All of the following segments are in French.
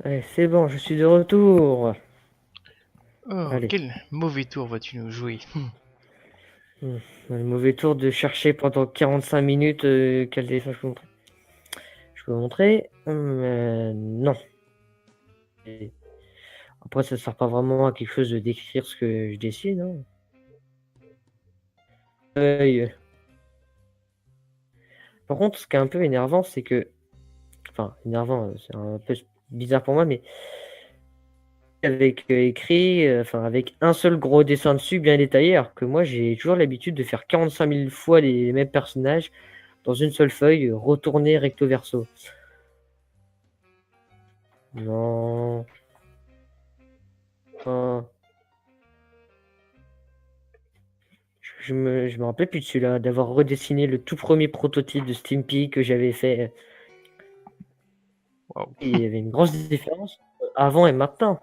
Allez, c'est bon, je suis de retour. Oh, Allez, quel mauvais tour vas-tu nous jouer? le mauvais tour de chercher pendant 45 minutes quel dessin je peux montrer. Je peux montrer, non. Et après, ça sert pas vraiment à quelque chose de décrire ce que je dessine. Hein. Euh, Par contre, ce qui est un peu énervant, c'est que, enfin, énervant, c'est un peu bizarre pour moi, mais avec écrit, enfin, avec un seul gros dessin dessus bien détaillé, alors que moi, j'ai toujours l'habitude de faire 45 000 fois les mêmes personnages dans une seule feuille, retournée recto verso. Non. Ah, je me rappelle plus de celui-là, d'avoir redessiné le tout premier prototype de Stimpy que j'avais fait. Waouh. Il y avait une grosse différence avant et maintenant.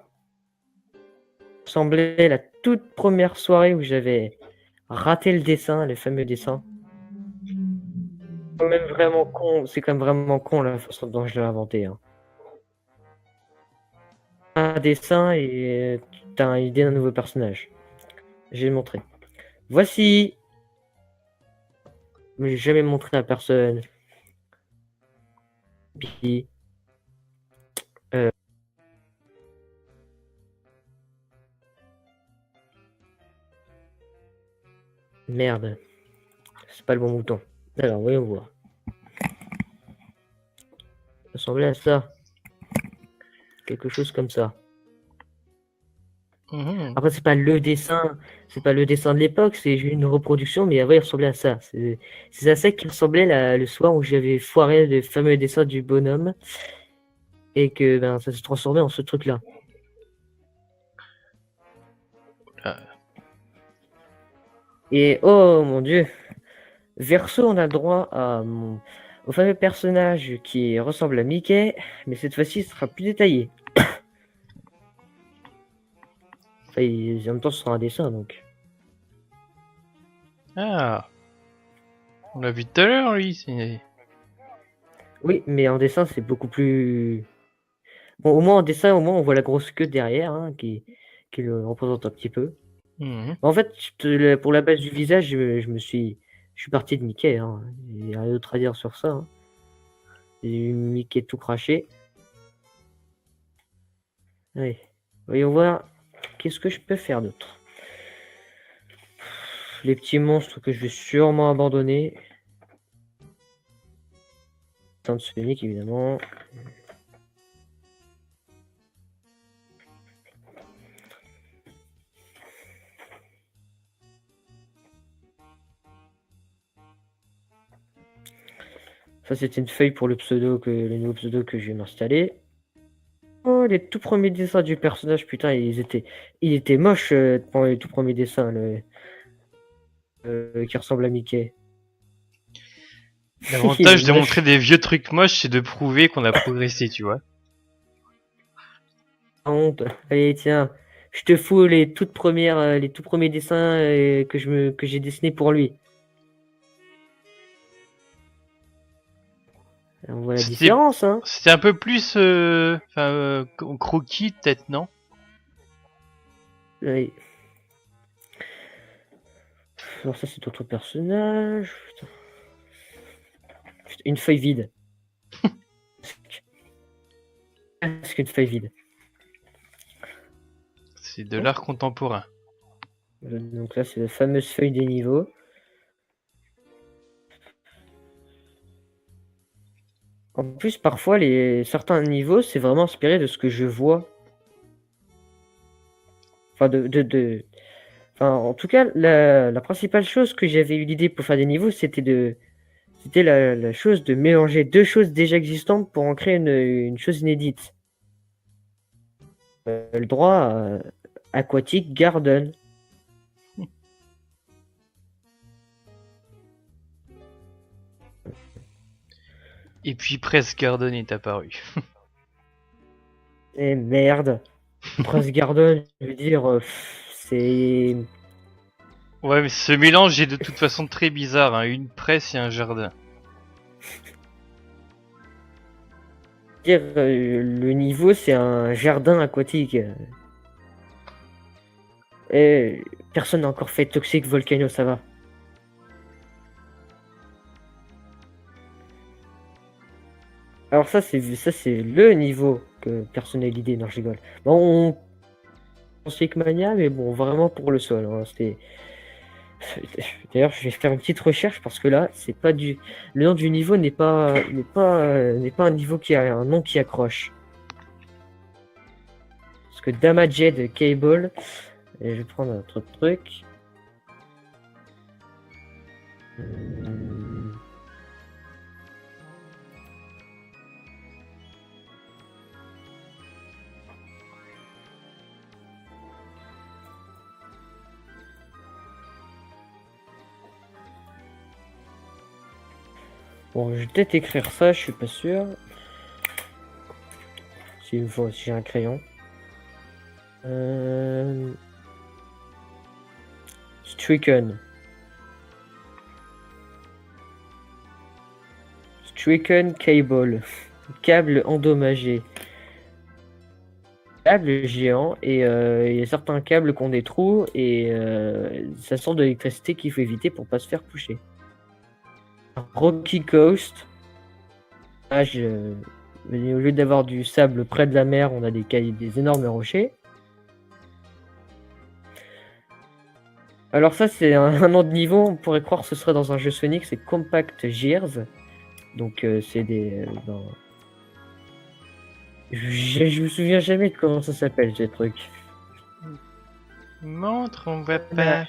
Ça ressemblait la toute première soirée où j'avais raté le dessin, le fameux dessin. C'est quand même vraiment con, c'est quand même vraiment con la façon dont je l'ai inventé. Hein. Un dessin et tu as une idée d'un nouveau personnage. J'ai montré. Voici. Mais j'ai jamais montré à personne. Puis, euh, merde, c'est pas le bon bouton. Alors, voyons voir. Ça ressemblait à ça. Quelque chose comme ça. Mhm. Après, c'est pas le dessin de l'époque, c'est une reproduction, mais avant, il ressemblait à ça. C'est à ça qui ressemblait le soir où j'avais foiré le fameux dessin du bonhomme et que ben, ça s'est transformé en ce truc-là. Ah, Et oh mon Dieu, verso, on a le droit au fameux personnage qui ressemble à Mickey, mais cette fois-ci, ce sera plus détaillé. Enfin, en même temps, ce sera un dessin, donc. Ah, on l'a vu tout à l'heure, lui. Oui, mais en dessin, c'est beaucoup plus. Bon, au moins en dessin, au moins, on voit la grosse queue derrière, hein, qui le représente un petit peu. Mhm. En fait, pour la base du visage, je suis parti de Mickey. Hein. Il n'y a rien d'autre à dire sur ça. Hein. J'ai eu Mickey tout craché. Allez, voyons voir. Qu'est-ce que je peux faire d'autre? Les petits monstres que je vais sûrement abandonner. Tant Sonic, évidemment. Ça, c'était une feuille pour le nouveau pseudo que je vais m'installer. Oh, les tout premiers dessins du personnage, putain, ils étaient moches pendant les tout premiers dessins qui ressemblent à Mickey. Il est L'avantage de montrer moche. des vieux trucs moches, c'est de prouver qu'on a progressé, tu vois. Honte. Allez, tiens, je te fous les tout premiers dessins que j'ai dessinés pour lui. On voit la C'était, différence, hein. c'était un peu plus, croquis, peut-être, non? Allez. Alors ça, c'est d'autres personnages. Putain. Une feuille vide. Qu'est-ce qu'une feuille vide? C'est de l'art contemporain. Donc là, c'est la fameuse feuille des niveaux. En plus, parfois, certains niveaux, c'est vraiment inspiré de ce que je vois. Enfin, Enfin, en tout cas, la principale chose que j'avais eu l'idée pour faire des niveaux, c'était la chose de mélanger deux choses déjà existantes pour en créer une chose inédite. Le droit aquatique garden. Et puis Press Garden est apparu. Et merde. Press garden, je veux dire, c'est. Ouais, mais ce mélange est de toute façon très bizarre, hein. Une presse et un jardin. Dire, le niveau, c'est un jardin aquatique. Et personne n'a encore fait Toxic Volcano, ça va. Alors ça c'est le niveau que personne n'a l'idée, non je rigole. Bon, on pense Mania, mais bon, vraiment pour le sol, hein, c'était. D'ailleurs, je vais faire une petite recherche parce que là, c'est pas du. Le nom du niveau n'est pas un niveau qui a un nom qui accroche. Parce que Damaged Cable, et je vais prendre un autre truc. Bon, je vais peut-être écrire ça, je suis pas sûr. S'il me faut, si j'ai un crayon. Stricken. Stricken Cable. Câble endommagé. Câble géant et il y a certains câbles qui ont des trous et ça sort de l'électricité qu'il faut éviter pour pas se faire toucher. Rocky Coast. Au lieu d'avoir du sable près de la mer, on a des énormes rochers. Alors ça c'est un nom de niveau, on pourrait croire que ce serait dans un jeu Sonic, c'est Compact Gears. Donc c'est des... Je me souviens jamais de comment ça s'appelle ces trucs. Montre, on voit pas.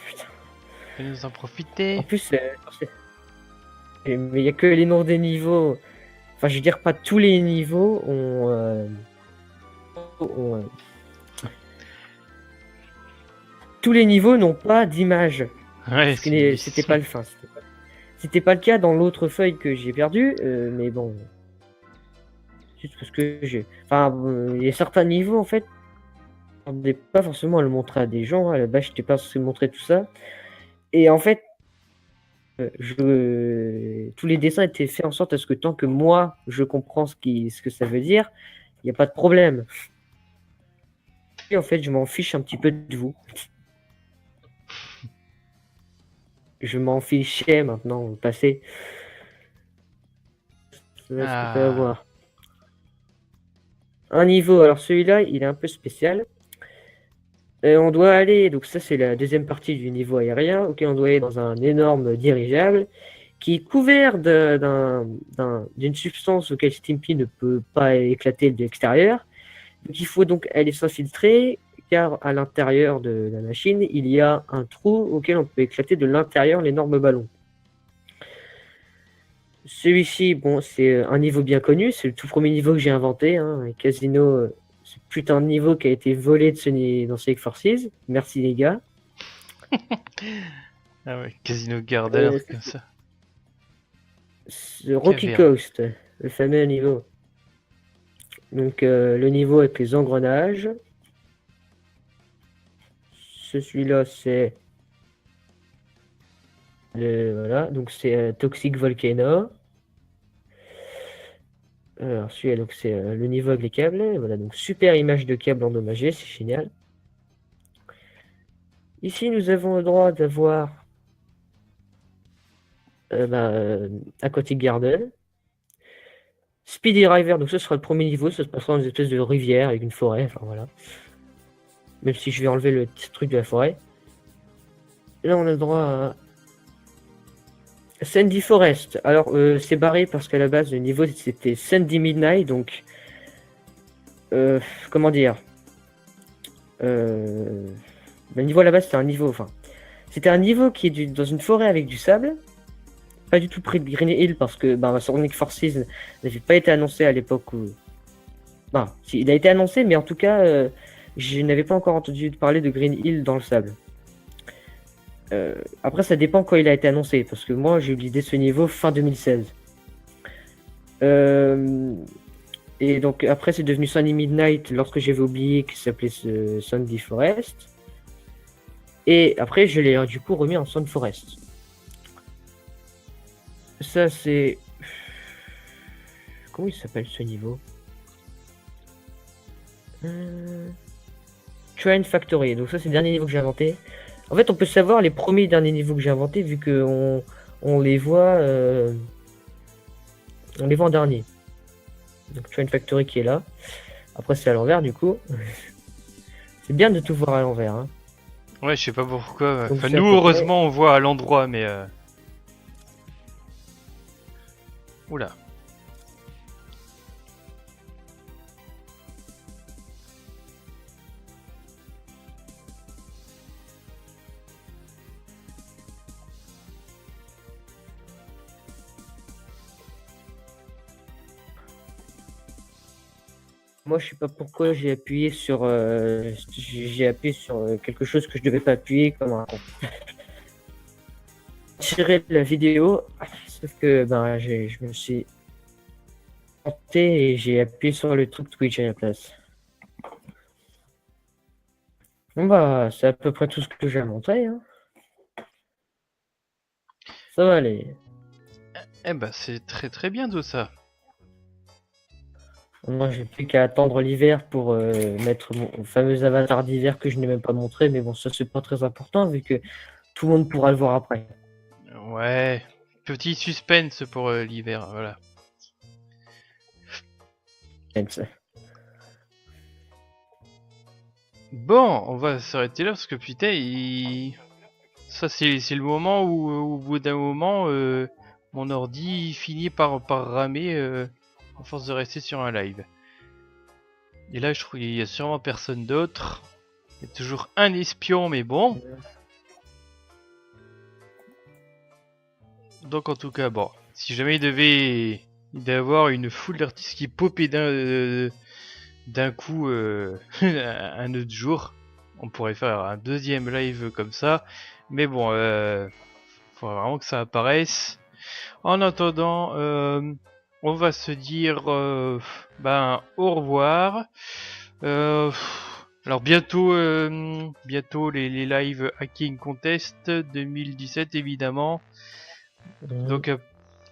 Putain. Faut nous en profiter. En plus, mais il n'y a que les noms des niveaux. Enfin, je veux dire, pas tous les niveaux ont... Tous les niveaux n'ont pas d'image. Ouais, C'était pas le fin. C'était pas le cas dans l'autre feuille que j'ai perdue, mais bon. Juste parce que j'ai. Enfin, il y a certains niveaux en fait. On n'est pas forcément à le montrer à des gens. À la base, je n'étais pas censé montrer tout ça. Et en fait, tous les dessins étaient faits en sorte à ce que tant que moi, je comprends ce que ça veut dire, il n'y a pas de problème. Et en fait, je m'en fiche un petit peu de vous. Je m'en fichais maintenant au passé. Ça va ce que peut avoir. Un niveau, alors celui-là, il est un peu spécial. On doit aller, donc ça c'est la deuxième partie du niveau aérien, auquel on doit aller dans un énorme dirigeable qui est couvert d'une substance auquel Stimpy ne peut pas éclater de l'extérieur. Donc il faut donc aller s'infiltrer, car à l'intérieur de la machine, il y a un trou auquel on peut éclater de l'intérieur l'énorme ballon. Celui-ci, bon, c'est un niveau bien connu, c'est le tout premier niveau que j'ai inventé, hein, Casino, ce putain de niveau qui a été volé dans Sonic Forces. Merci les gars. Ah ouais, Casino Garden, comme ça. Rocky Coast, le fameux niveau. Donc le niveau avec les engrenages. Celui-là, c'est... Voilà, donc c'est Toxic Volcano. Alors celui-là, donc c'est le niveau avec les câbles. Voilà, donc super image de câble endommagé, c'est génial. Ici, nous avons le droit d'avoir Aquatic Garden. Speedy Driver, donc ce sera le premier niveau, ça se passera dans une espèce de rivière avec une forêt, enfin voilà. Même si je vais enlever le petit truc de la forêt. Là, on a le droit à Sandy Forest. Alors, c'est barré parce qu'à la base, le niveau c'était Sandy Midnight, donc comment dire, le niveau à la base c'était un niveau, enfin, c'était un niveau qui est dans une forêt avec du sable, pas du tout près de Green Hill parce que Sonic Forces n'avait pas été annoncé à l'époque où, si, il a été annoncé, mais en tout cas, je n'avais pas encore entendu parler de Green Hill dans le sable. Après, ça dépend quand il a été annoncé, parce que moi, j'ai eu l'idée de ce niveau fin 2016. Et donc, après, c'est devenu Sunny Midnight lorsque j'avais oublié qu'il s'appelait Sandy Forest. Et après, je l'ai du coup remis en Sun Forest. Ça, c'est... comment il s'appelle ce niveau? Train Factory. Donc ça, c'est le dernier niveau que j'ai inventé. En fait, on peut savoir les premiers et derniers niveaux que j'ai inventés vu que on les voit en dernier. Donc Train Factory qui est là. Après, c'est à l'envers du coup. C'est bien de tout voir à l'envers. Hein. Ouais, je sais pas pourquoi. Donc, Enfin, c'est à nous, peu près- heureusement, on voit à l'endroit, mais... Oula. Moi, je sais pas pourquoi j'ai appuyé sur quelque chose que je devais pas appuyer comme un con. Tirer la vidéo, sauf que ben je me suis planté et j'ai appuyé sur le truc Twitch à la place. Bon bah, c'est à peu près tout ce que j'ai à montrer. Hein. Ça va aller. Eh ben, c'est très très bien tout ça. Moi, j'ai plus qu'à attendre l'hiver pour mettre mon fameux avatar d'hiver que je n'ai même pas montré, mais bon, ça c'est pas très important vu que tout le monde pourra le voir après. Ouais. Petit suspense pour l'hiver, voilà. Bon, on va s'arrêter là parce que putain, ça c'est le moment où au bout d'un moment mon ordi finit par ramer à force de rester sur un live. Et là je trouve qu'il y a sûrement personne d'autre. Il y a toujours un espion mais bon. Donc en tout cas bon, si jamais il devait y avoir une foule d'artistes qui popaient d'un coup un autre jour, on pourrait faire un deuxième live comme ça. Mais bon, faut vraiment que ça apparaisse. En attendant, on va se dire au revoir. Alors bientôt les lives Hacking Contest 2017 évidemment. Donc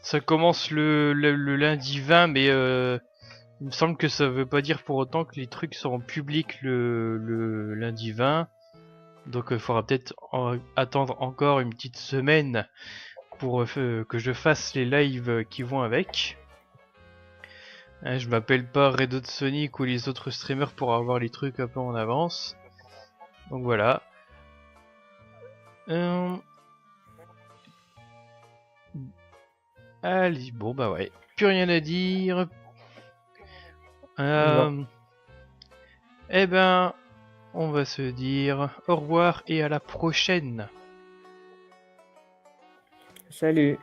ça commence le lundi 20, mais il me semble que ça veut pas dire pour autant que les trucs seront publics le lundi 20. Donc il faudra peut-être attendre encore une petite semaine pour que je fasse les lives qui vont avec. Hein, je m'appelle pas Red Hot Sonic ou les autres streamers pour avoir les trucs un peu en avance. Donc voilà. Allez, bon bah ouais. Plus rien à dire. Eh ben, on va se dire au revoir et à la prochaine. Salut.